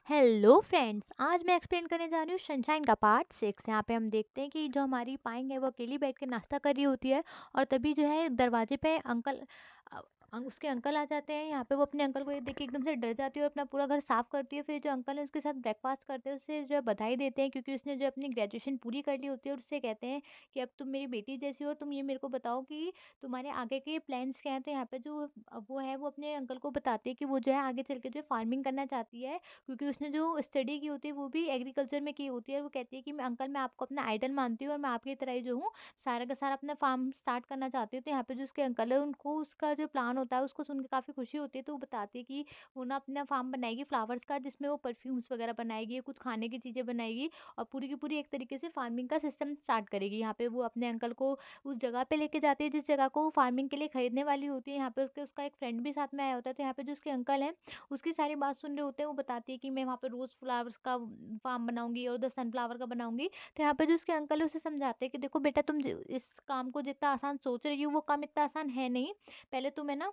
Hello friends, आज मैं explain करने जा रही हूँ सनशाइन का पार्ट 6। यहाँ पे हम देखते हैं कि जो हमारी पाइन है वो अकेली बैठ के नाश्ता कर रही होती है और तभी जो है दरवाजे पे अ, उसके अंकल आ जाते हैं। यहाँ पे वो अपने अंकल को ये देख के एकदम से डर जाती है और अपना पूरा घर साफ करती है। फिर जो अंकल है उसके साथ ब्रेकफास्ट करते हैं, उससे जो है बधाई देते हैं क्योंकि उसने जो अपनी ग्रेजुएशन पूरी कर ली होती है और उससे कहते हैं कि अब तुम मेरी बेटी जैसी हो, तुम ये मेरे को बताओ कि तुम्हारे आगे के प्लान्स क्या हैं। तो यहाँ पे जो वो है वो अपने अंकल को बताती है कि वो जो है आगे चल के जो फार्मिंग करना चाहती है क्योंकि उसने जो स्टडी की होती है वो भी एग्रीकल्चर में की होती है। वो कहती है कि मैं अंकल, मैं आपको अपना आइडल मानती हूँ और मैं आपकी तरह ही जो हूँ सारा का सारा अपना फार्म स्टार्ट करना चाहती हूँ। तो यहाँ पे जो उसके अंकल है उनको उसका जो प्लान होता है उसको सुन के काफ़ी खुशी होती है। तो वो बताती है कि वो ना अपना फार्म बनाएगी फ्लावर्स का, जिसमें वो परफ्यूम्स वगैरह बनाएगी, कुछ खाने की चीज़ें बनाएगी और पूरी की पूरी एक तरीके से फार्मिंग का सिस्टम स्टार्ट करेगी। यहाँ पे वो अपने अंकल को उस जगह पे लेके जाती है जिस जगह को वो फार्मिंग के लिए खरीदने वाली होती है। यहाँ पे उसका एक फ्रेंड भी साथ में आया होता है। तो यहाँ पे जो उसके अंकल हैं उसकी सारी बात सुन रहे होते हैं। वो बताती है कि मैं वहाँ पे रोज़ फ्लावर्स का फार्म बनाऊँगी और उधर सनफ्लावर का बनाऊँगी। तो यहाँ पे जो उसके अंकल है उसे समझाते हैं कि देखो बेटा, तुम इस काम को जितना आसान सोच रही हो वो काम इतना आसान है नहीं। पहले तुम्हें ना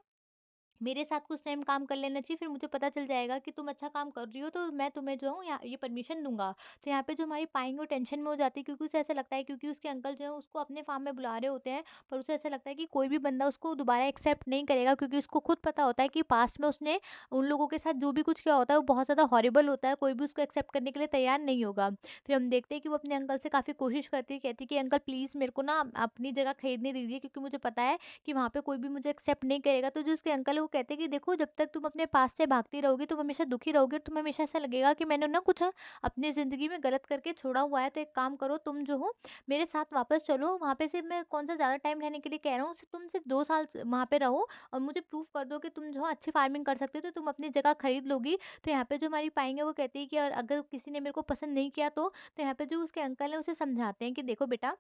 मेरे साथ कुछ टाइम काम कर लेना चाहिए, फिर मुझे पता चल जाएगा कि तुम अच्छा काम कर रही हो तो मैं तुम्हें जो हूँ यहाँ ये परमिशन दूँगा। तो यहाँ पे जो हमारी पाएँ वो टेंशन में हो जाती है क्योंकि उसे ऐसा लगता है, क्योंकि उसके अंकल जो है उसको अपने फार्म में बुला रहे होते हैं, पर उसे ऐसा लगता है कि कोई भी बंदा उसको दोबारा एक्सेप्ट नहीं करेगा क्योंकि उसको खुद पता होता है कि पास्ट में उसने उन लोगों के साथ जो भी कुछ किया होता है वो बहुत ज़्यादा हॉरिबल होता है, कोई भी उसको एक्सेप्ट करने के लिए तैयार नहीं होगा। फिर हम देखते हैं कि वो अपने अंकल से काफ़ी कोशिश करती है, कहती है कि अंकल प्लीज़ मेरे को ना अपनी जगह खरीदने दीजिए क्योंकि मुझे पता है कि वहाँ पे कोई भी मुझे एक्सेप्ट नहीं करेगा। तो जो उसके अंकल है वो कहते हैं कि देखो, जब तक तुम अपने पास से भागती रहोगी तुम हमेशा दुखी रहोगी और तुम्हें हमेशा ऐसा लगेगा कि मैंने ना कुछ अपनी ज़िंदगी में गलत करके छोड़ा हुआ है। तो एक काम करो, तुम जो हो मेरे साथ वापस चलो। वहाँ पे सिर्फ मैं कौन सा ज़्यादा टाइम रहने के लिए कह रहा हूँ, सिर्फ तुम सिर्फ 2 साल वहाँ पे रहो और मुझे प्रूव कर दो कि तुम जो हो अच्छी फार्मिंग कर सकते हो, तो तुम अपनी जगह खरीद लोगी। तो यहाँ पे जो हमारी पाएँगे वो कहती है कि और अगर किसी ने मेरे को पसंद नहीं किया तो यहाँ पे जो उसके अंकल हैं उसे समझाते हैं कि देखो बेटा,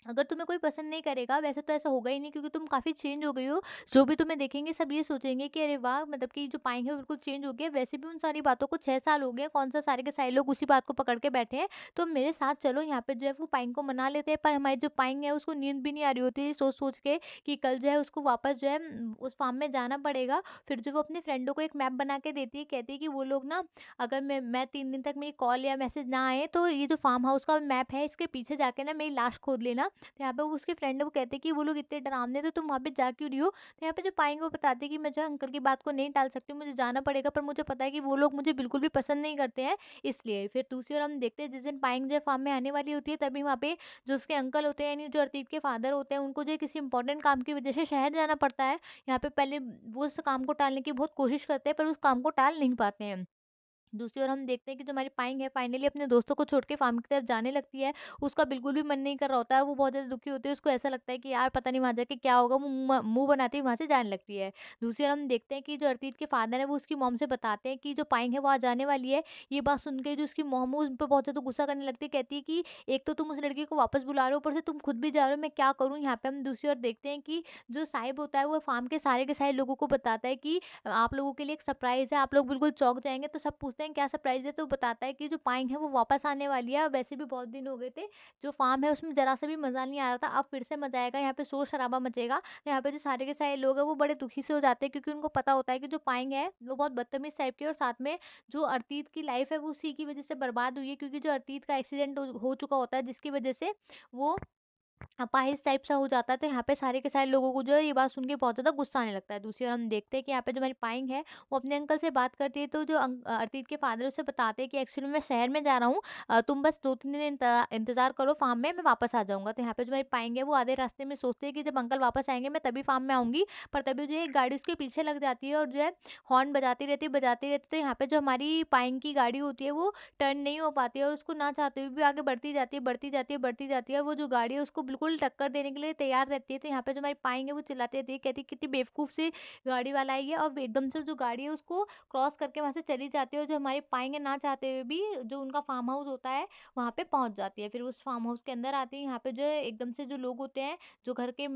अगर तुम्हें कोई पसंद नहीं करेगा, वैसे तो ऐसा होगा ही नहीं क्योंकि तुम काफ़ी चेंज हो गई हो। जो भी तुम्हें देखेंगे सब ये सोचेंगे कि अरे वाह! मतलब कि जो पाएँ हैं बिल्कुल चेंज हो गया है। वैसे भी उन सारी बातों को 6 साल हो गए हैं, कौन सा सारे के सारे लोग उसी बात को पकड़ के बैठे हैं। तो मेरे साथ चलो। यहाँ पे जो है वो पाइन को मना लेते हैं, पर हमारी जो पाइन है उसको नींद भी नहीं आ रही होती है सोच-सोच के कि कल जो है उसको वापस जो है उस फार्म में जाना पड़ेगा। फिर जो वो अपने फ्रेंडों को एक मैप बना के देती है, कहती है कि वो लोग ना, अगर मैं 3 दिन तक मेरी कॉल या मैसेज ना आए तो ये जो फार्म हाउस का मैप है इसके पीछे जाके ना मेरी लाश खोद लेना। तो यहाँ पे वो उसके फ्रेंड है वो कहते हैं कि वो लोग इतने डरावने हैं, तो तुम वहाँ पे जा क्यों रही हो? तो यहाँ पे जो पाएँगे वो बताती है कि मैं जो है अंकल की बात को नहीं टाल सकती, मुझे जाना पड़ेगा, पर मुझे पता है कि वो लोग मुझे बिल्कुल भी पसंद नहीं करते हैं, इसलिए। फिर दूसरी ओर हम देखते हैं जिस दिन पाएँगे जो है फार्म में आने वाली होती है, तभी वहाँ पे जो उसके अंकल होते हैं यानी जो अर्तीत के फादर होते हैं उनको जो है किसी इंपॉर्टेंट काम की वजह से शहर जाना पड़ता है। यहाँ पे पहले वो उस काम को टालने की बहुत कोशिश करते हैं पर उस काम को टाल नहीं पाते हैं। दूसरी ओर हम देखते हैं कि जो हमारी पाइंग है फाइनली अपने दोस्तों को छोड़ के फार्म की तरफ जाने लगती है। उसका बिल्कुल भी मन नहीं कर रहा होता है, वो बहुत ज़्यादा दुखी होती है, उसको ऐसा लगता है कि यार पता नहीं वहाँ जाके क्या होगा, वो मुँह बनाती है वहाँ से जाने लगती है। दूसरी ओर हम देखते हैं कि जो अर्तीत के फादर है वो उसकी मॉम से बताते हैं कि जो पाइंग है वो आज आने वाली है। ये बात सुन के जो उसकी मॉम है उस पे बहुत ज़्यादा गुस्सा करने लगती है, कहती है कि एक तो तुम उस लड़की को वापस बुला रहे हो, ऊपर से तुम खुद भी जा रहे हो, मैं क्या करूँ? यहाँ पे हम दूसरी ओर देखते हैं कि जो साहिब होता है वो फार्म के सारे लोगों को बताता है कि आप लोगों के लिए एक सरप्राइज़ है, आप लोग बिल्कुल चौंक जाएँगे। तो सब पूछते हैं क्या सरप्राइज़ है? तो वो बताता है कि जो पाइन है वो वापस आने वाली है और वैसे भी बहुत दिन हो गए थे। जो फार्म है उसमें ज़रा-सा भी मज़ा नहीं आ रहा था, अब फिर से मज़ा आएगा, यहाँ पे शोर-शराबा मचेगा। तो यहाँ पे जो सारे के सारे लोग हैं वो बड़े दुखी से हो जाते हैं क्योंकि उनको पता होता है कि जो पाइन है वो बहुत बदतमीज़ टाइप की है और साथ में जो अर्तीत की लाइफ़ है वो उसी की वज़ह से बर्बाद हुई है क्योंकि जो अर्तीत का एक्सीडेंट हो चुका होता है जिसकी वज़ह से वो अपाहिज टाइप सा हो जाता है। तो यहाँ पे सारे के सारे लोगों को जो है ये बात सुन के बहुत ज़्यादा गुस्सा आने लगता है। दूसरी ओर हम देखते हैं कि यहाँ पे जो हमारी पाइंग है वो अपने अंकल से बात करती है, तो जो अर्तीत के फादर उसे बताते हैं कि एक्चुअली मैं शहर में जा रहा हूँ, तुम बस 2-3 दिन इंतज़ार करो फार्म में, मैं वापस आ जाऊँगा। तो यहाँ पे जो हमारी पाइंग है वो आधे रास्ते में सोचती है कि जब अंकल वापस आएँगे मैं तभी फार्म में आऊँगी, पर तभी जो है एक गाड़ी उसके पीछे लग जाती है और जो है हॉर्न बजाती रहती है, बजाती रहती है। तो यहाँ पे जो हमारी पाइंग की गाड़ी होती है वो टर्न नहीं हो पाती है और उसको ना चाहते हुए भी आगे बढ़ती जाती है, बढ़ती जाती है, बढ़ती जाती है और वो जो गाड़ी है उसको बिल्कुल टक्कर देने के लिए तैयार रहती है। तो यहाँ पे जो हमारी पाएँगे वो चिल्लाती रहती है, कहती है कितनी बेवकूफ़ सी गाड़ी वाला है ये, और एकदम से जो गाड़ी है उसको क्रॉस करके वहाँ से चली जाती है और जो हमारे पाएँगे ना चाहते हुए भी जो उनका फार्म हाउस होता है वहाँ पे पहुँच जाती है। फिर उस फार्म हाउस के अंदर आती है, यहाँ पे जो है एकदम से जो लोग होते हैं, जो घर के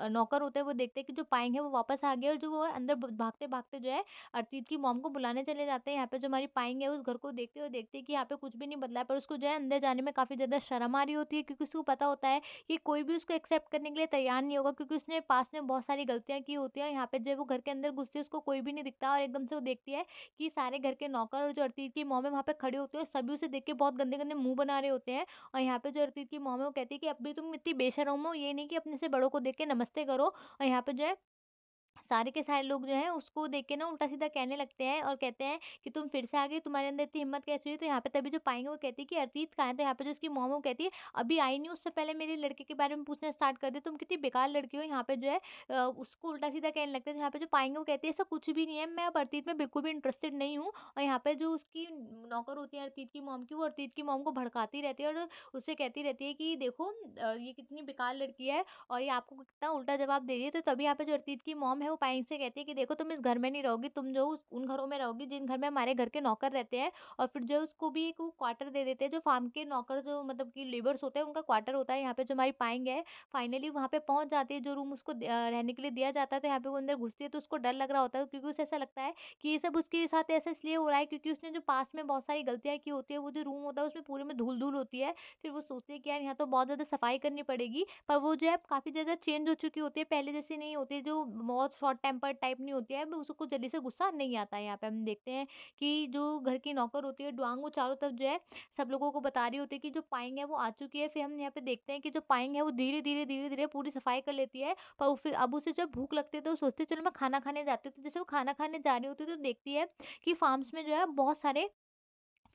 नौकर होते हैं, वो देखते हैं कि जो पाएँगे वो वापस आ गए और जो वो अंदर भागते-भागते जो है अर्तीत की मॉम को बुलाने चले जाते हैं। यहाँ पे जो हमारी पाएँगे है उस घर को देखते हुए देखते हैं कि यहाँ पे कुछ भी नहीं बदला है, पर उसको जो है अंदर जाने में काफ़ी ज़्यादा शर्म आ रही होती है क्योंकि उसको पता होता है कि कोई भी उसको एक्सेप्ट करने के लिए तैयार नहीं होगा, क्योंकि उसने पास्ट में बहुत सारी गलतियाँ की होती हैं। यहाँ पे जब वो घर के अंदर घुसती है, उसको कोई भी नहीं दिखता और एकदम से वो देखती है कि सारे घर के नौकर और जो अर्तीत की मॉम है वहाँ पे खड़े होते हैं, और सभी उसे देख के बहुत गंदे-गंदे मुँह बना रहे होते हैं। और यहाँ पे जो अर्तीत की मॉम है वो कहती है कि अब भी तुम इतनी बेशर्म हो, ये नहीं कि अपने से बड़ों को देख के नमस्ते करो। और यहाँ पे जो है सारे के सारे लोग जो हैं उसको देख के ना उल्टा-सीधा कहने लगते हैं और कहते हैं कि तुम फिर से आ गई, तुम्हारे अंदर इतनी हिम्मत कैसे हुई? तो यहाँ पे तभी जो पाएँगे वो कहती है कि अर्तीत कहाँ है? तो यहाँ पे जो उसकी मॉम है वो कहती है, अभी आई नहीं, उससे पहले मेरे लड़के के बारे में पूछना स्टार्ट कर दी, तुम कितनी बेकार लड़की हो। यहाँ पे जो है उसको उल्टा-सीधा कहने लगते हैं। तो यहाँ पे जो पाएँगे वो कहती है, ऐसा कुछ भी नहीं है, मैं अब अर्तीत में बिल्कुल भी इंटरेस्टेड नहीं हूँ। और यहाँ पे जो उसकी नौकर होती है अर्तीत की मॉम की, वो अर्तीत की मॉम को भड़काती रहती है और उससे कहती रहती है कि देखो ये कितनी बेकार लड़की है और ये आपको कितना उल्टा जवाब दे रही है। तो तभी यहाँ पे जो अर्तीत की मॉम है वो पायल से कहती है कि देखो तुम इस घर में नहीं रहोगी, तुम जो उन घरों में रहोगी जिन घर में हमारे घर के नौकर रहते हैं। और फिर जो उसको भी एक वो क्वार्टर दे देते हैं, जो फार्म के नौकर जो मतलब कि लेबर्स होते हैं उनका क्वार्टर होता है। यहाँ पे जो हमारी पाएंगे है फाइनली वहाँ पे पहुंच जाती है, जो रूम उसको रहने के लिए दिया जाता है। तो यहाँ पे वो अंदर घुसती है तो उसको डर लग रहा होता है, क्योंकि उसे ऐसा लगता है कि ये सब उसके साथ ऐसा इसलिए हो रहा है क्योंकि उसने जो पास में बहुत सारी गलतियां की होती है, वो जो रूम होता है उसमें पूरे में धूल धूल होती है। फिर वो सोचती है कि यार यहाँ तो बहुत ज़्यादा सफाई करनी पड़ेगी। पर वो जो है काफ़ी ज़्यादा चेंज हो चुकी होती है, पहले जैसी नहीं होती, जो बहुत शॉर्ट टेम्पर्ड टाइप नहीं होती है, अब उसको जल्दी से गुस्सा नहीं आता है। यहाँ पे हम देखते हैं कि जो घर की नौकर होती है डुआंग, वो चारों तरफ जो है सब लोगों को बता रही होती है कि जो पाएंग है वो आ चुकी है। फिर हम यहाँ पे देखते हैं कि जो पाएंग है वो धीरे-धीरे पूरी सफाई कर लेती है। पर वो फिर अब उसे जब भूख लगती है तो वो सोचती है चलो मैं खाना खाने जाती हूँ। तो जैसे वो खाना खाने जा रही होती है तो देखती है कि फार्म्स में जो है बहुत सारे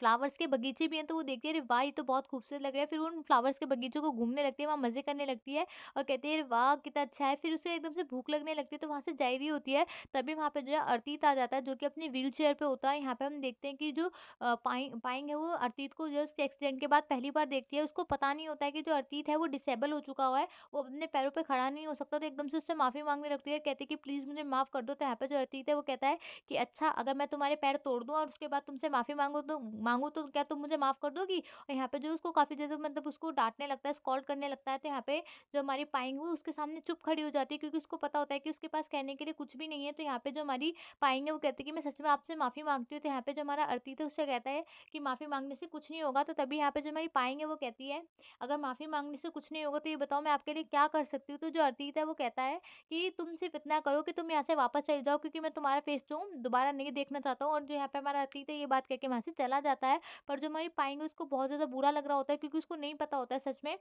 फ्लावर्स के बगीचे भी हैं। तो वो देखती है अरे वाह! ये तो बहुत खूबसूरत लग रहा है। फिर वो उन फ्लावर्स के बगीचों को घूमने लगती है, वहाँ मज़े करने लगती है और कहती है अरे वाह! कितना अच्छा है। फिर उसे एकदम से भूख लगने लगती है तो वहाँ से जा रही होती है। तभी वहाँ पे जो है अर्तीत आ जाता है, जो कि अपनी व्हीलचेयर पे होता है। यहाँ पे हम देखते हैं कि जो पाएंग है वो अर्तीत को जस्ट एक्सीडेंट के बाद पहली बार देखती है। उसको पता नहीं होता है कि जो अर्तीत है वो डिसेबल हो चुका हुआ है, वो अपने पैरों पे खड़ा नहीं हो सकता। तो एकदम से उससे माफ़ी माँगने लगती है, कहती है कि प्लीज़ मुझे माफ़ कर दो। तो यहाँ पे जो अर्तीत है वो कहता है कि अच्छा, अगर मैं तुम्हारे पैर तोड़ दूँ और उसके बाद तुमसे माफ़ी माँगूँ तो क्या तुम मुझे माफ़ कर दोगी? और यहाँ पे जो उसको काफ़ी ज़्यादा मतलब उसको डाँटने लगता है, स्कॉल्ड करने लगता है। तो यहाँ पे जो हमारी पाएंग वो उसके सामने चुप खड़ी हो जाती है, क्योंकि उसको पता होता है कि उसके पास कहने के लिए कुछ भी नहीं है। तो यहाँ पे जो हमारी पाएंग है वो कहती है कि मैं सच में आपसे माफ़ी माँगती हूँ। तो यहाँ पे जो हमारा अर्तित है उससे कहता है कि माफ़ी माँगने से कुछ नहीं होगा। तो तभी यहाँ पे जो हमारी पाएंग है वो कहती है, अगर माफ़ी माँगने से कुछ नहीं होगा तो ये बताओ मैं आपके लिए क्या कर सकती हूँ? तो जो अर्तित है वो कहता है कि तुम सिर्फ़ इतना करो कि तुम यहाँ से वापस चले जाओ, क्योंकि मैं तुम्हारा फेस जो हूँ दोबारा नहीं देखना चाहता हूँ। और जो यहाँ पे हमारा अतीत है ये बात कह के वहाँ से चला जाता है। पर जो हमारी पाएँगे उसको बहुत ज़्यादा बुरा लग रहा होता है, क्योंकि उसको नहीं पता होता है सच में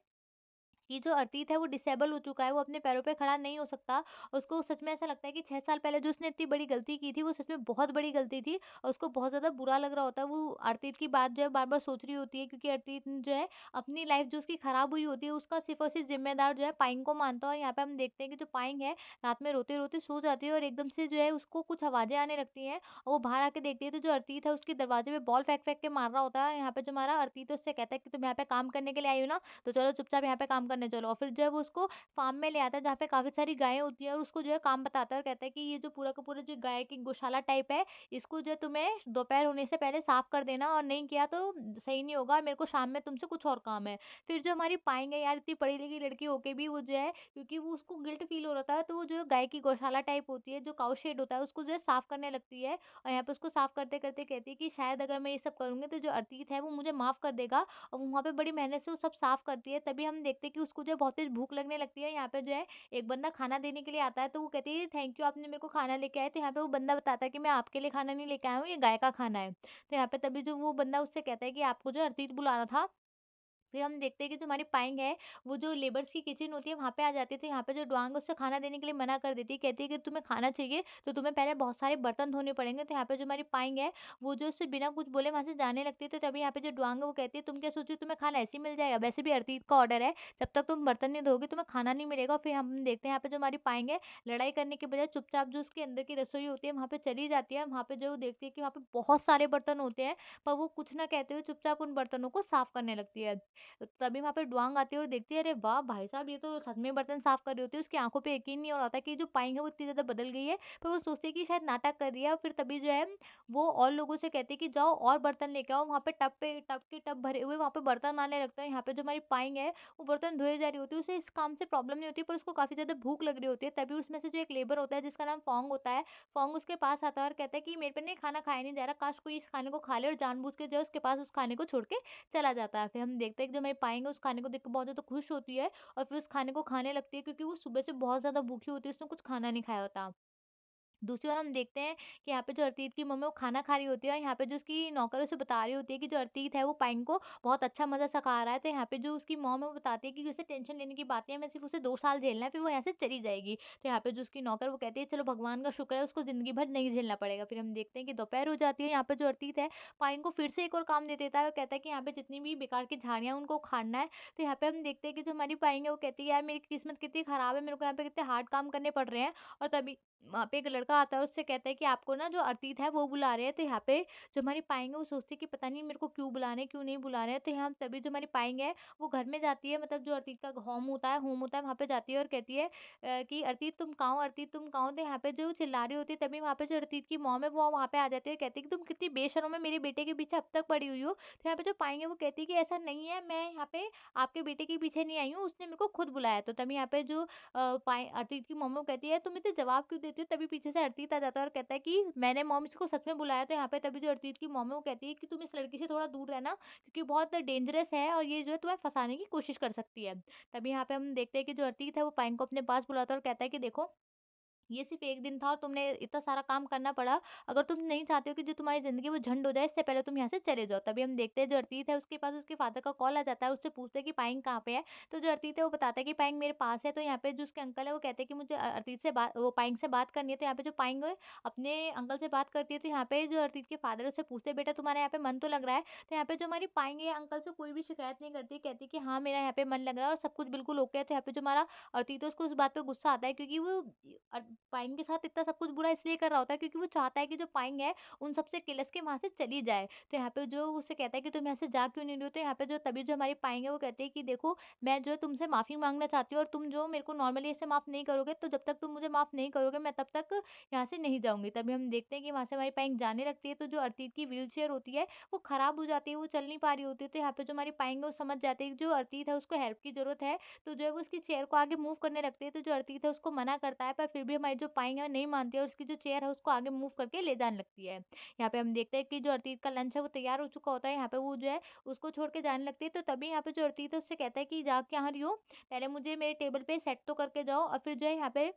कि जो अतीत है वो डिसेबल हो चुका है, वो अपने पैरों पे खड़ा नहीं हो सकता। उसको सच में ऐसा लगता है कि 6 साल पहले जो उसने इतनी बड़ी गलती की थी, वो सच में बहुत बड़ी गलती थी और उसको बहुत ज़्यादा बुरा लग रहा होता है। वो अर्तीत की बात जो है बार-बार सोच रही होती है, क्योंकि अर्तीत जो है अपनी लाइफ़ जो उसकी खराब हुई होती है, उसका सिर्फ़ और सिर्फ़ ज़िम्मेदार जो है पाइन को मानता है। और यहाँ पे हम देखते हैं कि जो पाइन है, रात में रोते-रोते सो जाती है और एकदम से जो है उसको कुछ आवाज़ें आने लगती हैं और वो बाहर आके देखती है तो जो अर्तीत है उसके दरवाज़े पे बॉल फेंक-फेंक के मार रहा होता है। यहाँ पे जो हमारा अर्तीत है उससे कहता है कि तुम यहाँ पे काम करने के लिए आई हो ना, तो चलो चुपचाप यहाँ पे काम करने चलो। और फिर जो है वो उसको फार्म में ले आता है, जहाँ पे काफ़ी सारी गायें होती हैं और उसको जो है काम बताता है और कहता है कि ये जो पूरा का पूरा जो गाय की गौशाला टाइप है, इसको जो है तुम्हें दोपहर होने से पहले साफ कर देना और नहीं किया तो सही नहीं होगा और मेरे को शाम में तुमसे कुछ और काम है। फिर जो हमारी पाएँगे यार, इतनी पढ़ी लिखी लड़की होके भी वो जो है, क्योंकि वो उसको गिल्ट फ़ील हो रहा था, तो वो जो गाय की गौशाला टाइप होती है, जो काऊ शेड होता है, उसको जो है साफ करने लगती है। और यहाँ पे उसको साफ करते-करते कहती है कि शायद अगर मैं ये सब करूँगी तो जो अतीत है वो मुझे माफ़ कर देगा। और वहाँ पे बड़ी मेहनत से वो सब साफ करती है। तभी हम देखते हैं कि उसको जो है बहुत तेज़ भूख लगने लगती है। यहाँ पे जो है एक बंदा खाना देने के लिए आता है, तो वो कहती है थैंक यू आपने मेरे को खाना लेके आए। तो यहाँ पे वो बंदा बताता है कि मैं आपके लिए खाना नहीं लेके आया हूँ, ये गाय का खाना है। तो यहाँ पे तभी जो वो बंदा उससे कहता है कि आपको जो अतीत बुलाना था। फिर हम देखते हैं कि जो हमारी पाएंग है, वो जो लेबर्स की किचन होती है वहाँ पे आ जाती है। तो यहाँ पे जो डुआंग है उससे खाना देने के लिए मना कर देती है। कहती है कि तुम्हें खाना चाहिए तो तुम्हें पहले बहुत सारे बर्तन धोने पड़ेंगे। तो यहाँ पे जो हमारी पाएंग है, वो जो उससे बिना कुछ बोले वहाँ से जाने लगती है। तो तभी यहाँ पे जो डुआंग है वो कहती है तुम क्या सोची तुम्हें खाना ऐसे ही मिल जाएगा? वैसे भी अतीत का ऑर्डर है, जब तक तुम बर्तन नहीं धोगी तुम्हें खाना नहीं मिलेगा। और फिर हम देखते हैं यहाँ पे जो हमारी पाएंग है, लड़ाई करने के बजाय चुपचाप जो उसके अंदर की रसोई होती है वहाँ पे चली जाती है। वहाँ पे जो देखती है कि वहाँ पे बहुत सारे बर्तन होते हैं, पर वो कुछ ना कहते हुए चुपचाप उन बर्तनों को साफ करने लगती है। तभी वहाँ पे डुआंग आती है और देखती है, अरे वाह! भाई साहब ये तो सच में बर्तन साफ कर रही होती है। उसकी आँखों पे यकीन नहीं हो रहा था कि जो पाई है वो इतनी ज़्यादा बदल गई है। पर वो सोचती है कि शायद नाटक कर रही है। और फिर तभी जो है वो और लोगों से कहती है कि जाओ और बर्तन लेके आओ। वहाँ पे टब के टब भरे हुए वहाँ पे बर्तन आने लगते हैं। यहाँ पे जो हमारी पाई है वो बर्तन धोए जा रही होती है। उसे इस काम से प्रॉब्लम नहीं होती, पर उसको काफ़ी ज़्यादा भूख लग रही होती है। तभी उसमें से जो एक लेबर होता है जिसका नाम फोंग होता है, फोंग उसके पास आता है और कहता है कि मेरे पे ना ये खाना खाया नहीं जा रहा, काश कोई इस खाने को खा ले। और जानबूझ के जो है उसके पास उस खाने को छोड़ के चला जाता है। फिर हम देखते हैं कि जो हमारी पाएँ उस खाने को देख के बहुत ज़्यादा खुश होती है और फिर उस खाने को खाने लगती है, क्योंकि वो सुबह से बहुत ज़्यादा भूखी होती है, उसने कुछ खाना नहीं खाया होता। दूसरी ओर हम देखते हैं कि यहाँ पे जो अर्तीत की मम्मी वो खाना खा रही होती है और यहाँ पे जो उसकी नौकर उसे बता रही होती है कि जो अर्तीत है वो पाइन को बहुत अच्छा मज़ा सिखा रहा है। तो यहाँ पे जो उसकी मॉम है वो बताती है कि वैसे टेंशन लेने की बात नहीं है, हमें सिर्फ़ उसे 2 साल झेलना है, फिर वो यहाँ से चली जाएगी। तो यहाँ पे जो उसकी नौकर वो कहती है चलो भगवान का शुक्र है उसको ज़िंदगी भर नहीं झेलना पड़ेगा। फिर हम देखते हैं कि दोपहर हो जाती है, यहाँ पे जो अर्तीत है पाइन को फिर से एक और काम दे देता है और कहता है कि यहाँ पे जितनी भी बेकार की झाड़ियाँ हैं उनको उखाड़ना है। तो यहाँ पे हम देखते हैं कि जो हमारी पाइन है वो कहती है यार मेरी किस्मत कितनी ख़राब है, मेरे को यहाँ पे कितने हार्ड काम करने पड़ रहे हैं। और तभी वहाँ पे एक लड़का आता है, उससे कहता है कि आपको ना जो अतीत है वो बुला रहे हैं। तो यहाँ पे जो हमारी पाएँगे वो सोचती है कि पता नहीं मेरे को क्यों बुला रहे हैं, क्यों नहीं बुला रहे हैं। तो यहाँ तभी जो हमारी पाएँगे है वो घर में जाती है, मतलब जो अतीत का होम होता है वहाँ पे जाती है और कहती है कि अर्तीत तुम कहाँ हो? अर्तीत तुम कहाँ हो? तो यहाँ पे जो चिल्ला रही होती है, तभी वहाँ पे जो अर्तीत की मॉम है वो वहाँ पे आ जाती है, कहती है कि तुम कितनी बेशर्म है, मेरे बेटे के पीछे अब तक पड़ी हुई हो। तो यहाँ पे जो पाएँगे वो कहती है कि ऐसा नहीं है, मैं यहाँ पे आपके बेटे के पीछे नहीं आई हूँ, उसने मेरे को खुद बुलाया। तो तभी यहाँ पे जो पाए अर्तीत की मम्मी कहती है तुम इतने जवाब क्यों देती हो? तभी पीछे से अर्तीत आ जाता है और कहता है कि मैंने मॉम इसको सच में बुलाया। तो यहाँ पे तभी जो अर्तीत की मम्मी वो कहती है कि तुम इस लड़की से थोड़ा दूर रहना, क्योंकि बहुत डेंजरस है और ये जो है तुम्हें फँसाने की कोशिश कर सकती है। तभी यहाँ पे हम देखते हैं कि जो अर्तीत है वो पाइन को अपने पास बुलाता है और कहता है कि देखो ये सिर्फ़ 1 दिन था और तुमने इतना सारा काम करना पड़ा। अगर तुम नहीं चाहते हो कि जो तुम्हारी ज़िंदगी वो झंड हो जाए, इससे पहले तुम यहाँ से चले जाओ। तभी हम देखते हैं जो अर्तीत है उसके पास उसके फ़ादर का कॉल आ जाता है, उससे पूछते हैं कि पायंग कहाँ पे है? तो जो अर्तीत है वो बताता है कि पायंग मेरे पास है। तो यहाँ पे जो उसके अंकल है वो कहते हैं कि मुझे अर्तीत से बात वो पायंग से बात करनी है। तो यहाँ पे जो पायंग है अपने अंकल से बात करती है। तो यहाँ पे जो अर्तीत के फ़ादर है उससे पूछते हैं बेटा तुम्हारे यहाँ पे मन तो लग रहा है? तो यहाँ पे जो हमारी पायंग है अंकल से कोई भी शिकायत नहीं करती, कहती है कि हाँ, मेरा यहाँ पे मन लग रहा है और सब कुछ बिल्कुल ओके है। तो यहाँ पे जो हमारा अर्तीत है उसको उस बात पे गुस्सा आता है, क्योंकि वो अ, पाइन के साथ इतना सब कुछ बुरा इसलिए कर रहा होता है क्योंकि वो चाहता है कि जो पाइन है उन सबसे किलस के वहाँ से चली जाए। तो यहाँ पे जो उससे कहता है कि तुम यहाँ से जा क्यों नहीं रही हो? तो यहाँ पे जो तभी जो हमारी पाइन है वो कहती है कि देखो मैं जो है तुमसे माफ़ी माँगना चाहती हूँ और तुम जो मेरे को नॉर्मली ऐसे माफ़ नहीं करोगे, तो जब तक तुम मुझे माफ़ नहीं करोगे मैं तब तक यहाँ से नहीं जाऊँगी। तभी हम देखते हैं कि वहाँ से हमारी पाइन जाने लगती है, तो जो अर्तीत की व्हीलचेयर होती है वो खराब हो जाती है, वो चल नहीं पा रही होती है। तो यहाँ पे जो हमारी पाइन है वो समझ जाती है कि जो अर्तीत है उसको हेल्प की ज़रूरत है, तो जो है वो उसकी चेयर को आगे मूव करने लगती है। तो जो अर्तीत है उसको मना करता है, पर फिर भी हमारी जो पाई है वो नहीं मानती है और उसकी जो चेयर है उसको आगे मूव करके ले जाने लगती है। यहाँ पे हम देखते हैं कि जो अर्तीत का लंच है वो तैयार हो चुका होता है, यहाँ पे वो जो है उसको छोड़ के जाने लगती है। तो तभी यहाँ पे जो अर्तीत है उससे कहता है कि जा कहाँ रही हो? पहले मुझे मेरे टेबल पे सेट तो करके जाओ। और फिर जो है यहाँ पे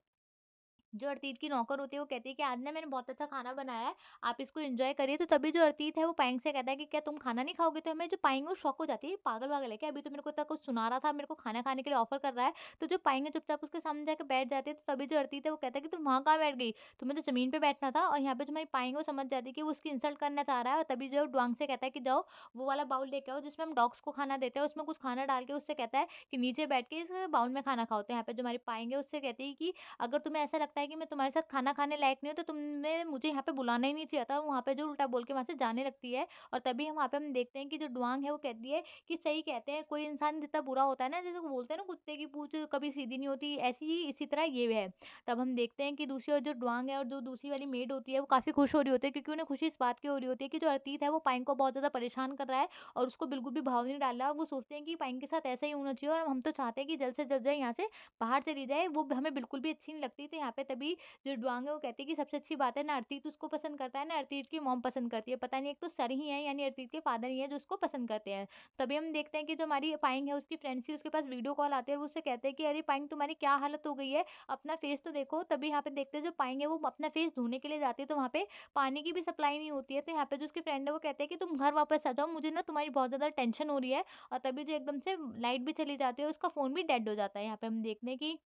जो अर्तीत की नौकर होती है वो कहती है कि आज ना मैंने बहुत अच्छा खाना बनाया है, आप इसको एन्जॉय करिए। तो तभी जो अर्तीत है वो पायंग से कहता है कि क्या तुम खाना नहीं खाओगे? तो हमें जो पायंग है वो शॉक हो जाती है, पागल-वागल है क्या? अभी तो मेरे को इतना कुछ सुना रहा था, मेरे को खाना खाने के लिए ऑफ़र कर रहा है। तो जो पायंग है चुपचाप उसके सामने जाके बैठ जाती है। तो तभी जो अर्तीत है वो कहता है कि तुम वहाँ कहाँ बैठ गई? तुम्हें तो ज़मीन पे बैठना था। और यहाँ पे जो हमारी पायंग है वो समझ जाती है कि वो उसकी इंसल्ट करना चाह रहा है, और तभी जो डुआंग से कहता है कि जाओ वो वाला बाउल लेके आओ जिसमें हम डॉग्स को खाना देते हैं, उसमें कुछ खाना डाल के उससे कहता है कि नीचे बैठ के इस बाउल में खाना खाओ। तो यहाँ पे जो हमारी पायंग है उससे कहती है कि अगर तुम्हें ऐसा लगता है कि मैं तुम्हारे साथ खाना खाने लायक नहीं हूँ, तो तुमने मुझे यहाँ पे बुलाना ही नहीं चाहिए था। वहाँ पे जो उल्टा बोल के वहाँ से जाने लगती है। और तभी हम वहाँ पे हम देखते हैं कि जो डुआंग है वो कहती है कि सही कहते हैं, कोई इंसान जितना बुरा होता है ना, जैसे वो बोलते हैं ना कुत्ते की पूँछ कभी सीधी नहीं होती, ऐसी ही इसी तरह ये है। तब हम देखते हैं कि दूसरी ओर जो डुआंग है और जो दूसरी वाली मेड होती है वो काफ़ी खुश हो रही होती है, क्योंकि उन्हें खुशी इस बात की हो रही होती है कि जो अर्तीत है वो पाइन को बहुत ज़्यादा परेशान कर रहा है और उसको बिल्कुल भी भाव नहीं डाल रहा है। और वो सोचते हैं कि पाइन के साथ ऐसा ही होना चाहिए और हम तो चाहते हैं कि जल्द से जल्द जो है यहाँ से बाहर चली जाए, वो हमें बिल्कुल भी अच्छी नहीं लगती। तो यहाँ पे तभी जो डुआंग है वो कहती है कि सबसे अच्छी बात है ना अर्तीत उसको पसंद करता है, ना अर्तीत की मॉम पसंद करती है। पता नहीं, एक तो सर ही है यानी अर्तीत के फादर ही है जो उसको पसंद करते हैं। तभी हम देखते हैं कि जो हमारी पाइंग है उसकी फ्रेंड्स थी, उसके पास वीडियो कॉल आती है और वो उससे कहते हैं कि अरे पाइंग तुम्हारी क्या हालत हो गई है? अपना फेस तो देखो। तभी यहाँ पे देखते हैं जो पाइंग है वो अपना फेस धोने के लिए जाती है, तो वहाँ पे पानी की भी सप्लाई नहीं होती है। तो यहाँ पे जो उसकी फ्रेंड है वो कहते हैं कि तुम घर वापस आ जाओ, मुझे ना तुम्हारी बहुत ज़्यादा टेंशन हो रही है। और तभी जो एकदम से लाइट भी चली जाती है, उसका फ़ोन भी डेड हो जाता है। यहाँ पे हम देखते हैं कि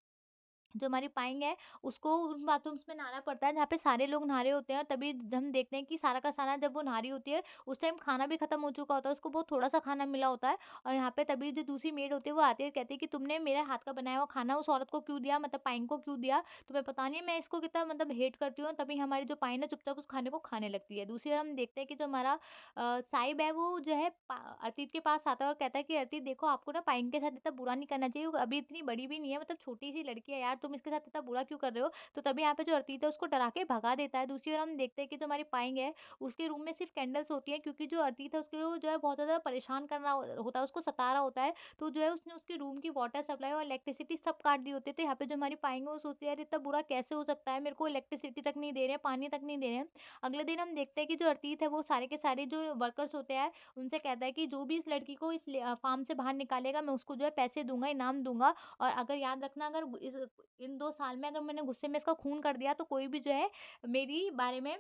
जो हमारी पाइंग है, उसको उन बाथरूम्स में नहाना पड़ता है जहाँ पे सारे लोग नहा रहे होते हैं। और तभी हम देखते हैं कि सारा का सारा जब वो नहा रही होती है, उस टाइम खाना भी खत्म हो चुका होता है, उसको बहुत थोड़ा-सा खाना मिला होता है। और यहाँ पे तभी जो दूसरी मेड होती है वो आती है, कहती है कि तुमने मेरे हाथ का बनाया हुआ खाना उस औरत को क्यों दिया? मतलब पाइंग को क्यों दिया? तुम्हें पता नहीं है मैं इसको कितना मतलब हेट करती हूँ। तभी हमारी जो पाइंग है चुपचाप उस खाने को खाने लगती है। दूसरी ओर हम देखते हैं कि जो हमारा साहिब है वो जो है अर्तीत के पास आता है और कहता है कि अर्तीत देखो, आपको ना पाइंग के साथ इतना बुरा नहीं करना चाहिए, वो अभी इतनी बड़ी भी नहीं है, मतलब छोटी-सी लड़की है यार, तुम इसके साथ इतना बुरा क्यों कर रहे हो? तो तभी यहाँ पे जो अर्तित है उसको डरा के भगा देता है। दूसरी ओर हम देखते हैं कि जो हमारी पाएंगे है, उसके रूम में सिर्फ कैंडल्स होती हैं, क्योंकि जो अर्तित है उसको जो है बहुत ज़्यादा परेशान करना होता है, उसको सता रहा होता है। तो जो है उसने उसके रूम की वाटर सप्लाई और इलेक्ट्रिसिटी सब काट दी होती है। तो यहाँ पे जो हमारी पाएंगे वो सोचती है यार इतना बुरा कैसे हो सकता है, मेरे को इलेक्ट्रिसिटी तक नहीं दे रहे हैं, पानी तक नहीं दे रहे हैं। अगले दिन हम देखते हैं कि जो अर्तित है वो सारे के सारे जो वर्कर्स होते हैं उनसे कहता है कि जो भी इस लड़की को इस फार्म से बाहर निकालेगा मैं उसको जो है पैसे दूंगा, इनाम दूंगा। और अगर याद रखना, अगर इन 2 साल में अगर मैंने गुस्से में इसका खून कर दिया तो कोई भी जो है मेरी बारे में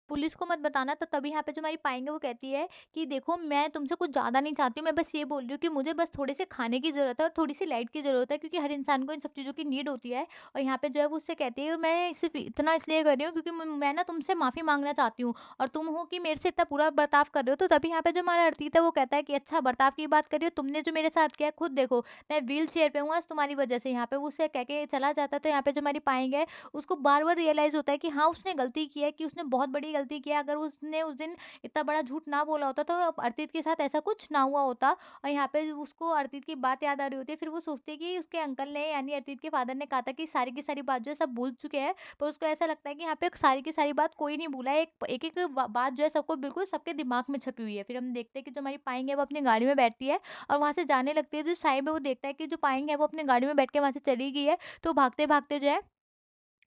पुलिस को मत बताना। तो तभी यहाँ पे जो हमारी पाएँगे वो कहती है कि देखो मैं तुमसे कुछ ज़्यादा नहीं चाहती हूँ, मैं बस ये बोल रही हूँ कि मुझे बस थोड़े से खाने की ज़रूरत है और थोड़ी-सी लाइट की ज़रूरत है, क्योंकि हर इंसान को इन सब चीज़ों की नीड होती है। और यहाँ पे जो है वो उससे कहती है मैं सिर्फ़ इतना इसलिए कर रही हूँ क्योंकि मैं ना तुमसे माफ़ी माँगना चाहती हूँ और तुम हो कि मेरे से इतना बुरा बर्ताव कर रहे हो। तो तभी यहाँ पे जो हमारा अर्तित है वो कहता है कि अच्छा बर्ताव की बात कर रही हो, तुमने जो मेरे साथ किया है खुद देखो, मैं व्हील चेयर पे हूँ आज तुम्हारी वज़ह से। यहाँ पे वो उससे कह के चला जाता है। तो यहाँ पे जो हमारी पाएँगे उसको बार-बार रियलाइज़ होता है कि हाँ, उसने गलती की है, कि उसने बहुत बड़ी गलती की है। अगर उसने उस दिन इतना बड़ा झूठ ना बोला होता तो अर्तित के साथ ऐसा कुछ ना हुआ होता। और यहाँ पे उसको अर्तित की बात याद आ रही होती है। फिर वो सोचती है कि उसके अंकल ने यानी अर्तित के फादर ने कहा था कि सारी की सारी बात जो है सब भूल चुके हैं। पर उसको ऐसा लगता है कि यहाँ पे सारी की सारी बात कोई नहीं भूला है। एक-एक बात जो है सबको बिल्कुल सबके दिमाग में छपी हुई है। फिर हम देखते हैं कि जो हमारी पाएँ है वो अपनी गाड़ी में बैठती है और वहाँ से जाने लगती है। जो साहिब है वो देखता है कि जो पाएँ है वो अपनी गाड़ी में बैठ के वहाँ से चली गई है। तो भागते-भागते जो है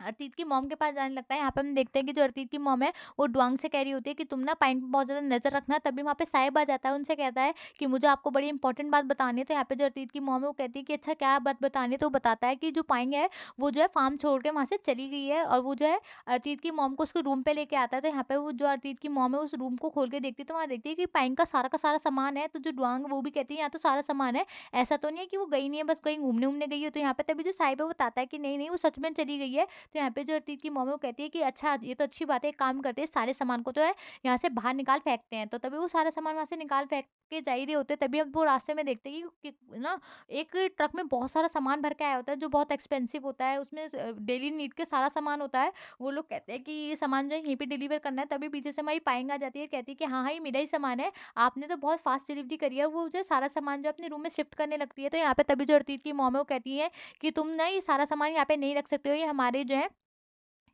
अर्तित की मॉम के पास जाने लगता है। यहाँ पे हम देखते हैं कि जो अर्तित की मॉम है, वो ड्वांग से कह रही होती है कि तुम ना पाइन पे बहुत ज़्यादा नज़र रखना। तभी वहाँ पे साहिब आ जाता है, उनसे कहता है कि मुझे आपको बड़ी इंपॉर्टेंट बात बतानी है। तो यहाँ पे जो अर्तित की मॉम है, वो कहती है कि अच्छा क्या बात बतानी है? तो वो बताता है कि जो पाइन है, वो जो है फार्म छोड़ के वहाँ से चली गई है और वो जो है अर्तित की मॉम को उसके रूम पे लेके आता है। तो यहाँ पे वो जो अर्तित की मॉम है, उस रूम को खोल के देखती है, तो वहाँ देखती है कि पाइन का सारा सामान है। तो जो ड्वांग वो भी कहती है यहाँ तो सारा सामान है, ऐसा तो नहीं है कि वो गई नहीं है, बस कहीं घूमने-वूमने गई है। तो यहाँ पे तभी जो साहिब है, वो बताता है कि नहीं-नहीं वो सच में चली गई है। तो यहाँ पे जो अर्तित की मम्मी वो कहती है कि अच्छा ये तो अच्छी बात है, एक काम करते हैं सारे सामान को जो है यहाँ से बाहर निकाल फेंकते हैं। तो तभी वो सारा सामान वहाँ से निकाल फेंक के जा ही रहे होते हैं। तभी अब वो रास्ते में देखते हैं कि ना एक ट्रक में बहुत सारा सामान भर के आया होता है जो बहुत एक्सपेंसिव होता है। उसमें डेली नीड के सारा सामान होता है। वो लोग कहते हैं कि ये सामान जो है यहीं पे डिलीवर करना है। तभी पीछे से हमारी पायल आ जाती है, कहती है कि हाँ, हाँ, ये मेरा ही सामान है। आपने तो बहुत फास्ट डिलीवरी करी है। वो जो है सारा सामान जो अपने रूम में शिफ्ट करने लगती है। तो यहाँ पे तभी जो अर्तित की मॉम है वो कहती है कि तुम ना ये सारा सामान यहाँ पे नहीं रख सकते हो। ये हमारे जो है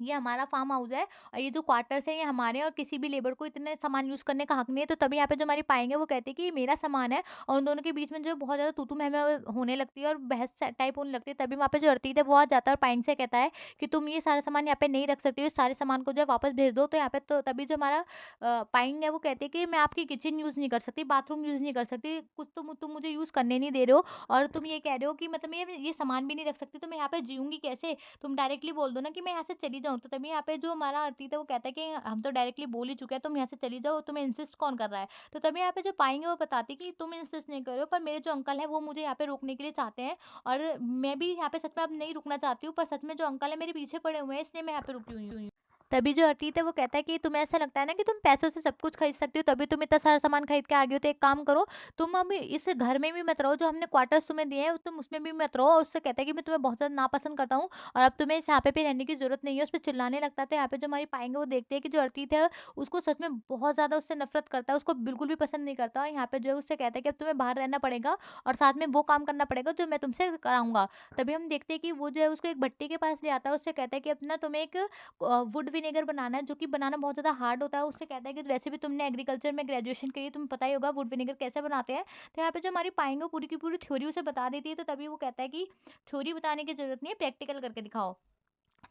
ये हमारा फार्म हाउस है और ये जो क्वार्टर्स है ये हमारे हैं और किसी भी लेबर को इतने सामान यूज़ करने का हक नहीं है। तो तभी यहाँ पे जो हमारी पाएँगे वो कहते हैं कि ये मेरा सामान है और उन दोनों के बीच में जो बहुत ज़्यादा तू-तू मैं-मैं होने लगती है और बहस टाइप होने लगती है। तभी वहाँ पे जो अर्तीत है वो आ जाता है और पाएँग से कहता है कि तुम ये सारा सामान यहाँ पे नहीं रख सकती हो, इस सारे सामान को जो है वापस भेज दो। तो यहाँ पे तो तभी जो हमारा पाएँग है वो कहते हैं कि मैं आपकी किचन यूज़ नहीं कर सकती, बाथरूम यूज़ नहीं कर सकती, कुछ तुम मुझे यूज़ करने नहीं दे रहे हो और तुम ये कह रहे हो कि मतलब ये सामान भी नहीं रख सकती, तो मैं यहाँ पे जीऊँगी कैसे? तुम डायरेक्टली बोल दो ना कि मैं यहाँ से चली जाऊँ। तो तभी यहाँ पे जो हमारा अर्तित है वो कहता है कि हम तो डायरेक्टली बोल ही चुके हैं, तुम यहाँ से चली जाओ, तुम्हें इंसिस्ट कौन कर रहा है? तो तभी यहाँ पे जो पाएँगे वो बताती है कि तुम इंसिस्ट नहीं कर रहे हो, पर मेरे जो अंकल हैं वो मुझे यहाँ पे रोकने के लिए चाहते हैं और मैं भी यहाँ पे सच में अब नहीं रुकना चाहती हूँ, पर सच में जो अंकल है मेरे पीछे पड़े हुए हैं इसलिए मैं यहाँ पे रुकी हुई हूँ। तभी जो अर्तित है वो कहता है कि तुम्हें ऐसा लगता है ना कि तुम पैसों से सब कुछ खरीद सकती हो, तभी तुम इतना सारा सामान खरीद के आ गई हो। तो एक काम करो, तुम अब इस घर में भी मत रहो, जो हमने क्वार्टर्स तुम्हें दिए हैं तुम उसमें भी मत रहो। और उससे कहता है कि मैं तुम्हें बहुत ज़्यादा नापसंद करता हूँ और अब तुम्हें इस यहाँ पे भी रहने की ज़रूरत नहीं है। उस पे चिल्लाने लगता है। तो यहाँ पे जो हमारी पाएँगे वो देखते हैं कि जो अर्तित है उसको सच में बहुत ज़्यादा उससे नफ़रत करता है, उसको बिल्कुल भी पसंद नहीं करता। और यहाँ पे जो है उससे कहता है कि अब तुम्हें बाहर रहना पड़ेगा और साथ में वो काम करना पड़ेगा जो मैं तुमसे कराऊँगा। तभी हम देखते हैं कि वो जो है उसको एक भट्टी के पास ले आता है, उससे कहता है कि अब ना तुम्हें एक वुड विनेगर बनाना है, जो कि बनाना बहुत ज़्यादा हार्ड होता है। उससे कहता है कि वैसे भी तुमने एग्रीकल्चर में ग्रेजुएशन करी है, तुम्हें पता ही होगा वुड विनेगर कैसे बनाते हैं। तो यहाँ पे जो हमारी पाएँगे वो पूरी की पूरी थ्योरी उसे बता देती है। तो तभी वो कहता है कि थ्योरी बताने की ज़रूरत नहीं है, प्रैक्टिकल करके दिखाओ।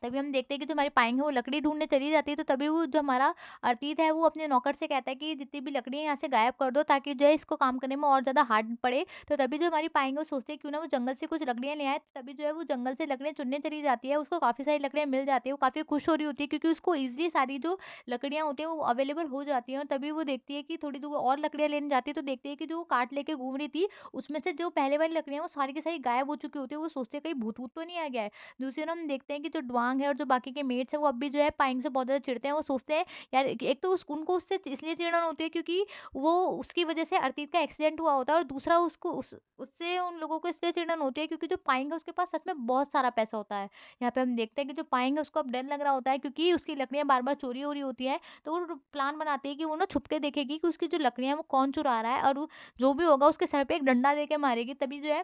तभी हम देखते हैं कि जो हमारी पाएँ है वो लकड़ी ढूँढने चली जाती है। तो तभी वो जो हमारा अर्तित है वो अपने नौकर से कहता है कि जितनी भी लकड़ी है यहाँ से गायब कर दो, ताकि जो है इसको काम करने में और ज़्यादा हार्ड पड़े। तो तभी जो हमारी पाएँ है वो सोचती है क्यों ना वो जंगल से कुछ लकड़ियाँ ले आए। तो तभी जो है वो जंगल से लकड़ियाँ चुनने चली जाती है। उसको काफ़ी सारी लकड़ियाँ मिल जाती है। वो काफ़ी खुश हो रही होती है क्योंकि उसको ईज़िली सारी जो लकड़ियाँ होती हैं वो अवेलेबल हो जाती हैं। और तभी वो देखती है कि थोड़ी दूर और लकड़ियाँ लेने जाती है, तो देखती है कि जो वो काट लेके घूम रही थी उसमें से जो पहले वाली लकड़ियाँ वो सारी की सारी गायब हो चुकी होती है। वो सोचती है कहीं भूत-वूत तो नहीं आ गया है। दूसरी ओर हम देखते हैं कि जो ड्वांग है और जो बाकी के मेट्स हैं वो अब भी जो है पाइंग से बहुत ज़्यादा चिढ़ते हैं। वो सोचते हैं यार, एक तो उनको उससे इसलिए चिढ़न होती है क्योंकि वो उसकी वज़ह से अर्तित का एक्सीडेंट हुआ होता है और दूसरा उसको उससे उन लोगों को इसलिए चिढ़न होती है क्योंकि जो पाइंग है उसके पास सच में बहुत सारा पैसा होता है। यहाँ पे हम देखते हैं कि जो पाइंग है उसको अब डर लग रहा होता है क्योंकि उसकी लकड़ियाँ बार-बार चोरी हो रही होती हैं। तो वो प्लान बनाती है कि वो ना छुप के देखेगी कि उसकी जो लकड़ियाँ हैं वो कौन चुरा रहा है और वो जो भी होगा उसके सर पे एक डंडा दे के मारेगी। तभी जो है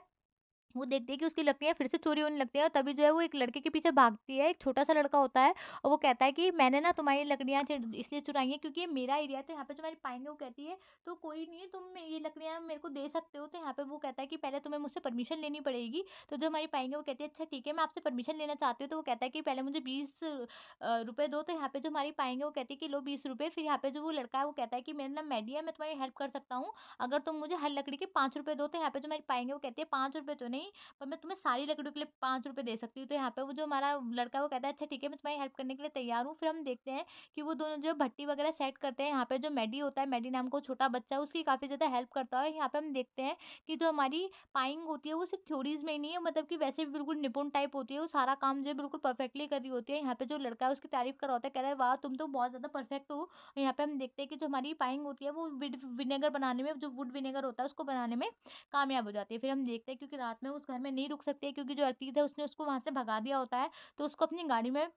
वो देखती है कि उसकी लकड़ियाँ फिर से चोरी होने लगती हैं और तभी जो है वो एक लड़के के पीछे भागती है। एक छोटा-सा लड़का होता है और वो कहता है कि मैंने ना तुम्हारी लकड़ियाँ इसलिए चुराई हैं क्योंकि ये मेरा एरिया है, तो यहाँ पे तुम्हारी पाएँगे। वो कहती है तो कोई नहीं, तुम ये लकड़ियाँ मेरे को दे सकते हो। तो यहाँ पे वो कहता है कि पहले तुम्हें मुझसे परमिशन लेनी पड़ेगी। तो जो हमारी पाएँगे वो कहती है अच्छा ठीक है, मैं आपसे परमिशन लेना चाहती हूँ। तो वो कहता है कि पहले मुझे 20 रुपए दो। तो यहाँ पे जो हमारी पाएँगे वो कहती है कि लो 20 रुपए। फिर यहाँ पे जो वो लड़का है वो कहता है कि मेरा नाम मैडी है, मैं तुम्हारी हेल्प कर सकता हूँ। अगर तुम मुझे हर लकड़ी के 5 रुपए दो। तो यहाँ पे जो हमारी पाएँगे वो कहती है 5 रुपए तो नहीं, पर मैं तुम्हें सारी लकड़ियों के लिए 5 रुपए दे सकती हूँ। तो यहाँ पे वो जो हमारा लड़का है वो कहता है अच्छा ठीक है, मैं तुम्हारी हेल्प करने के लिए तैयार हूँ। फिर हम देखते हैं कि वो दोनों जो भट्टी वगैरह सेट करते हैं। यहाँ पे जो मैडी होता है, मैडी नाम का छोटा बच्चा है, उसकी काफ़ी ज़्यादा हेल्प करता है। यहाँ पे हम देखते हैं कि जो हमारी पाइंग होती है वो सिर्फ थ्योरीज़ में ही नहीं है, मतलब कि वैसे भी बिल्कुल निपुण टाइप होती है। वो सारा काम जो है बिल्कुल परफेक्टली कर रही होती है। यहाँ पे जो लड़का है उसकी तारीफ़ कर रहा होता है, कह रहा है वाह! तुम तो बहुत ज़्यादा परफेक्ट हो। और यहाँ पे हम देखते हैं कि जो हमारी पाइंग होती है वो विनेगर बनाने में, जो वुड विनेगर होता है उसको बनाने में कामयाब हो जाती है। फिर हम देखते हैं क्योंकि रात में उस घर में नहीं रुक सकते क्योंकि जो अर्तीद है उसने उसको वहाँ से भगा दिया होता है, तो उसको अपनी गाड़ी में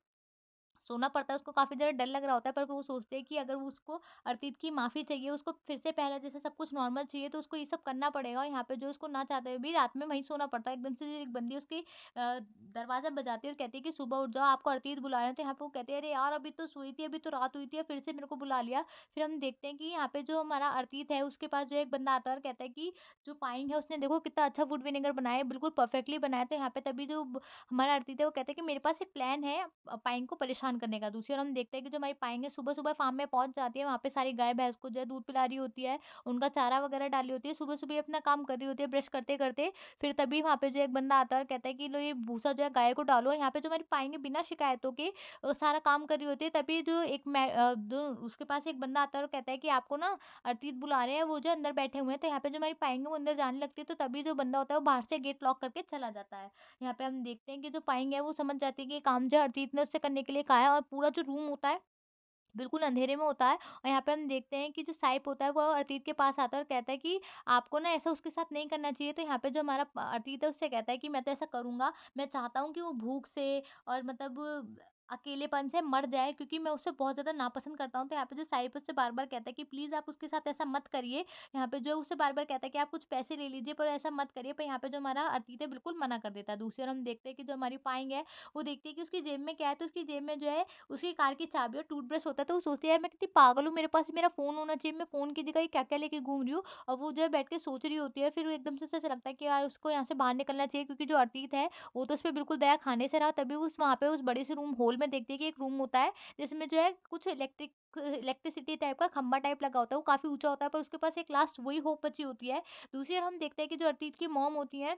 सोना पड़ता है। उसको काफ़ी ज़्यादा डर लग रहा होता है, पर वो सोचते हैं कि अगर वो उसको अर्पित की माफ़ी चाहिए, उसको फिर से पहले जैसे सब कुछ नॉर्मल चाहिए, तो उसको ये सब करना पड़ेगा। और यहाँ पे जो उसको ना चाहते हुए भी रात में वहीं सोना पड़ता है। एकदम से एक बंदी उसकी दरवाज़ा बजाती है और कहती है कि सुबह उठ जाओ, आपको अर्तीत बुला रहे हैं। तो यहाँ पे वो कहते हैं अरे यार, अभी तो सोई थी, अभी तो रात हुई थी और फिर से मेरे को बुला लिया। फिर हम देखते हैं कि यहाँ पे जो हमारा अर्तीत है उसके पास जो एक बंदा आता है और कहता है कि जो पाइन है उसने देखो कितना अच्छा वुड विनेगर बनाया है, बिल्कुल परफेक्टली बनाया है। तो यहाँ पे तभी जो हमारा अर्तित है वो कहता है कि मेरे पास एक प्लान है पाइन को परेशान करने का। दूसरी ओर हम देखते हैं कि जो हमारी पाइन है सुबह-सुबह फार्म में पहुँच जाती है, वहाँ पे सारी गाय-भैंस को जो है दूध पिला रही होती है, उनका चारा वगैरह डाली होती है, सुबह-सुबह ये अपना काम कर रही होती है ब्रश करते-करते। फिर तभी वहाँ पे जो एक बंदा आता है और कहता है कि लो ये भूसा जो है गाय को डालो। यहाँ पे जो हमारी पाइन है बिना शिकायतों के सारा काम कर रही होती है। तभी जो जो उसके पास एक बंदा आता है और कहता है कि आपको ना अर्तित बुला रहे हैं, वो जो अंदर बैठे हुए हैं। तो यहाँ पे जो हमारी पाइन है वो अंदर जाने लगती है, तो तभी जो बंदा होता है वो बाहर से गेट लॉक करके चला जाता है। यहाँ पे हम देखते हैं कि जो पाएंगे है वो समझ जाती है कि ये काम जो हरजीत ने उससे करने के लिए कहा है, और पूरा जो रूम होता है बिल्कुल अंधेरे में होता है। और यहाँ पे हम देखते हैं कि जो साइप होता है वो अतीत के पास आता है और कहता है कि आपको ना ऐसा उसके साथ नहीं करना चाहिए। तो यहाँ पे जो हमारा अतीत है उससे कहता है कि मैं तो ऐसा करूंगा, मैं चाहता हूँ कि वो भूख से और मतलब अकेलेपन से मर जाए, क्योंकि मैं उसे बहुत ज्यादा नापसंद करता हूँ। तो यहाँ पे जो साइप उससे बार बार कहता है कि प्लीज आप उसके साथ ऐसा मत करिए। यहाँ पे जो उससे बार बार कहता है कि आप कुछ पैसे ले लीजिए पर ऐसा मत करिए। पर यहाँ पे जो हमारा अतीत है बिल्कुल मना कर देता है। दूसरी ओर हम देखते हैं कि जो हमारी पाएंगे है वो देखती है कि उसकी जेब में क्या है। तो उसकी जेब में जो है उसकी कार की चाबी और टूथब्रश होता है। तो वो सोचती है यार मैं कितनी पागल हूँ, मेरे पास मेरा फ़ोन होना चाहिए, मैं फ़ोन की जगह ये क्या-क्या लेके घूम रही हूँ। और वो जो है बैठ के सोच रही होती है। फिर वो एकदम से उसे ऐसा लगता है कि यार उसको यहाँ से बाहर निकलना चाहिए, क्योंकि जो अतीत है वो तो उसपे बिल्कुल दया खाने से रहा। तभी वो उस वहाँ पे उस बड़े से रूम हॉल में देखती है कि एक रूम होता है जिसमें जो है कुछ इलेक्ट्रिसिटी टाइप का खंभा टाइप लगा होता है। वो काफ़ी ऊँचा होता है पर उसके पास एक लास्ट वही होप बची होती है। दूसरी ओर हम देखते हैं कि जो अतीत की मॉम होती है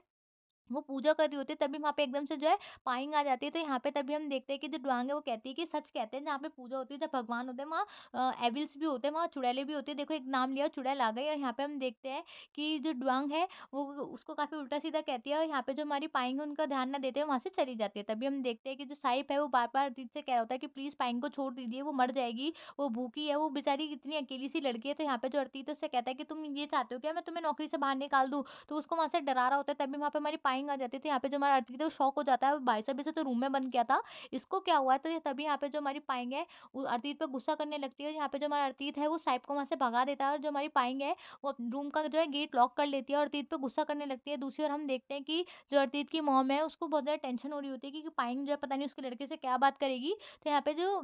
वो पूजा कर रही होती है, तभी वहाँ पे एकदम से जो है पाइंग आ जाती है। तो यहाँ पे तभी हम देखते हैं कि जो ड्वांग है वो कहती है कि सच कहते हैं, जहाँ पे पूजा होती है, जहाँ भगवान होते हैं, वहाँ एविल्स भी होते हैं, वहाँ चुड़ैलें भी होती है। देखो एक नाम लिया चुड़ैल आ गई। और यहाँ पे हम देखते हैं कि जो ड्वांग है वो उसको काफ़ी उल्टा-सीधा कहती है और यहाँ पे जो हमारी पाइंग है उनका ध्यान ना देते हुए वहाँ से चली जाती है। तभी हम देखते हैं कि जो साइप है वो बार-बार अतीत से कह रहा होता है कि प्लीज़ पाइंग को छोड़ दीजिए, वो मर जाएगी, वो भूखी है, वो बेचारी कितनी अकेली-सी लड़की है। तो यहाँ पे जो अतीत है उससे कहता है कि तुम ये चाहते हो क्या मैं तुम्हें नौकरी से बाहर निकाल दूँ? तो उसको वहाँ से डरा रहा होता है। तभी वहाँ पे हमारी पाइंग आ जाती है। तो यहाँ पे जो हमारा अर्थित है वो शॉक हो जाता है, भाई साहब इसे तो रूम में बंद किया था, इसको क्या हुआ है? तो ये तभी यहाँ पे जो हमारी पाइंग है वो अर्थित पे गुस्सा करने लगती है। यहाँ पे जो हमारा अर्थित है वो साइप को वहाँ से भगा देता है और जो हमारी पाइंग है वो रूम का जो है गेट लॉक कर लेती है और अर्थित पे गुस्सा करने लगती है। दूसरी ओर हम देखते हैं कि जो अर्थित की मॉम है उसको बहुत ज़्यादा टेंशन हो रही होती है कि पाइंग जो है पता नहीं उसके लड़के से क्या बात करेगी। तो यहाँ पे जो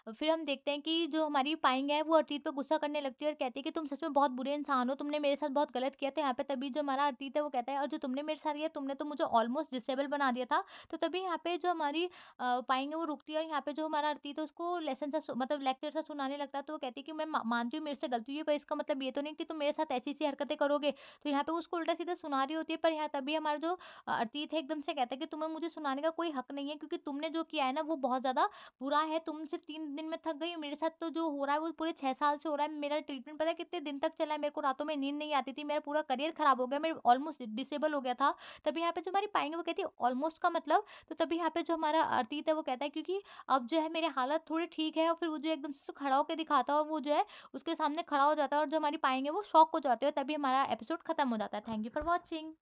फिर हम देखते हैं कि जो हमारी पाइंग है वो अर्तीत पे गुस्सा करने लगती है और कहती है कि तुम सच में बहुत बुरे इंसान हो, तुमने मेरे साथ बहुत गलत किया। तो यहाँ पे तभी जो हमारा अर्तीत है वो कहता है और जो तुमने मेरे साथ किया तुमने तो मुझे ऑलमोस्ट डिसेबल बना दिया था। तो तभी यहाँ पे जो हमारी पाइंग है वो रुकती है और यहाँ पे जो हमारा अर्तीत है उसको लेसन सा मतलब लेक्चर सा सुनाने लगता है। तो वो कहती है कि मैं मानती हूँ मेरे से गलती हुई है, पर इसका मतलब ये तो नहीं कि तुम मेरे साथ ऐसी ऐसी हरकतें करोगे। तो यहाँ पे वो उसको उल्टा सीधा सुना रही होती है, पर यहाँ तभी हमारा जो अर्तीत है एकदम से कहता है कि तुम्हें मुझे सुनाने का कोई हक नहीं है, क्योंकि तुमने जो किया है ना वो बहुत ज्यादा बुरा है, तुम सिर्फ 3 दिन में थक गई हो, मेरे साथ तो जो हो रहा है वो पूरे 6 साल से हो रहा है। मेरा ट्रीटमेंट पता है कितने दिन तक चला है, मेरे को रातों में नींद नहीं आती थी, मेरा पूरा करियर खराब हो गया, मैं ऑलमोस्ट डिसेबल हो गया था। तभी यहाँ पे जो हमारी पाएँगे वो कहती है ऑलमोस्ट का मतलब? तो तभी यहाँ पे जो हमारा अतीत है वो कहता है क्योंकि अब जो है मेरे हालत थोड़े ठीक है, और फिर वो जो एकदम से खड़ा होके दिखाता है और वो जो है उसके सामने खड़ा हो जाता है और जो हमारी पाएँगे वो शॉक हो जाते हैं, तभी हमारा एपिसोड खत्म हो जाता है। Thank you for watching.